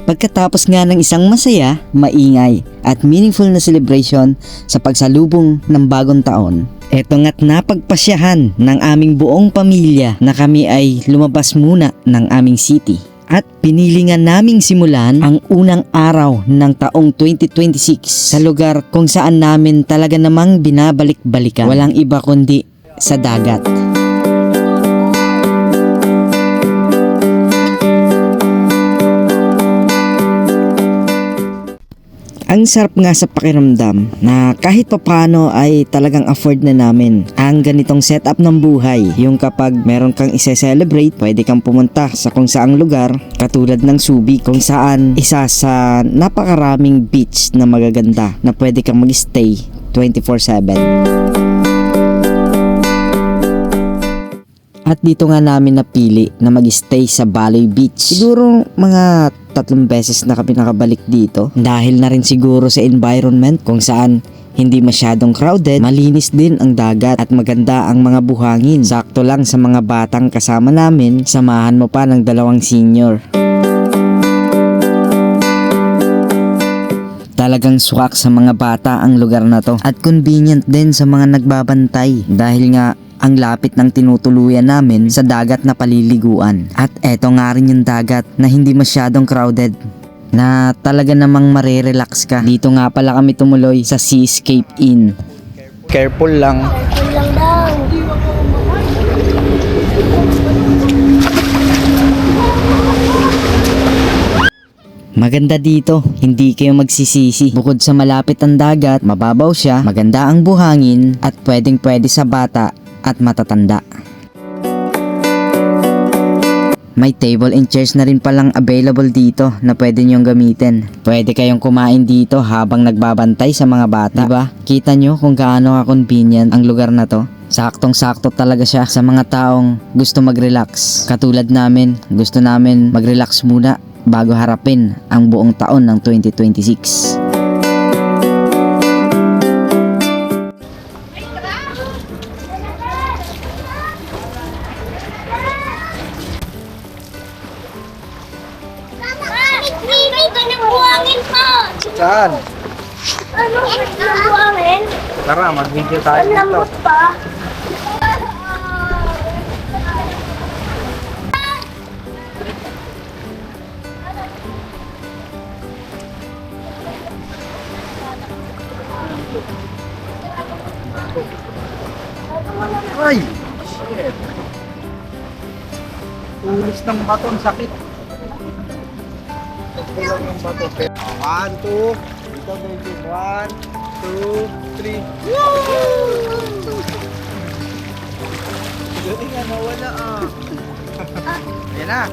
Pagkatapos nga ng isang masaya, maingay at meaningful na celebration sa pagsalubong ng bagong taon, eto nga't napagpasyahan ng aming buong pamilya na kami ay lumabas muna ng aming city. At pinili nga naming simulan ang unang araw ng taong 2026 sa lugar kung saan namin talaga namang binabalik-balikan. Walang iba kundi sa dagat. Ang sarap nga sa pakiramdam na kahit papano ay talagang afford na namin ang ganitong setup ng buhay. Yung kapag meron kang ise-celebrate, pwede kang pumunta sa kung saang lugar katulad ng Subic kung saan isa sa napakaraming beach na magaganda na pwede kang mag-stay 24/7. At dito nga namin napili na mag-stay sa Balay Beach. Siguro mga 3 beses na kami nakabalik dito. Dahil na rin siguro sa environment kung saan hindi masyadong crowded, malinis din ang dagat at maganda ang mga buhangin. Sakto lang sa mga batang kasama namin, samahan mo pa ng 2 senior. Talagang swak sa mga bata ang lugar na to at convenient din sa mga nagbabantay dahil nga ang lapit ng tinutuluyan namin sa dagat na paliliguan. At eto nga rin yung dagat na hindi masyadong crowded na talaga namang marerelax ka. Dito nga pala kami tumuloy sa Seascape Inn. Careful lang. Careful lang daw. Maganda dito, hindi kayo magsisisi. Bukod sa malapit ang dagat, mababaw siya, maganda ang buhangin at pwedeng pwede sa bata at matatanda. May table and chairs na rin palang available dito na pwede nyong gamitin. Pwede kayong kumain dito habang nagbabantay sa mga bata. Diba? Kita nyo kung gaano ka-convenient ang lugar na to. Saktong-sakto talaga siya sa mga taong gusto mag-relax. Katulad namin, gusto namin mag-relax muna bago harapin ang buong taon ng 2026. Saan? Ano? Buhangin? Tara, mag-video tayo Ang dito. lamot pa. Ay! Shit! Tulis ng bato, ang sakit. Tulang ng bato. 1, 2. Dito, baby. 1, 2, 3. Galing nga, nawala ah. Ayan na.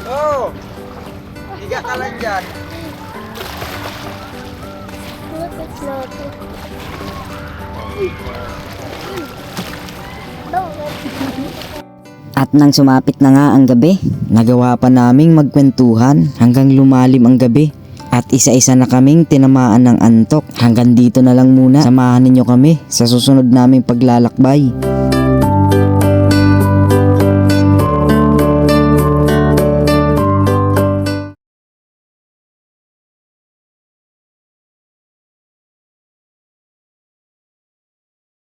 Oh! Higa ka lang dyan. Lotot. At nang sumapit na nga ang gabi, nagawa pa naming magkwentuhan hanggang lumalim ang gabi. At isa-isa na kaming tinamaan ng antok. Hanggang dito na lang muna. Samahan ninyo kami sa susunod naming paglalakbay.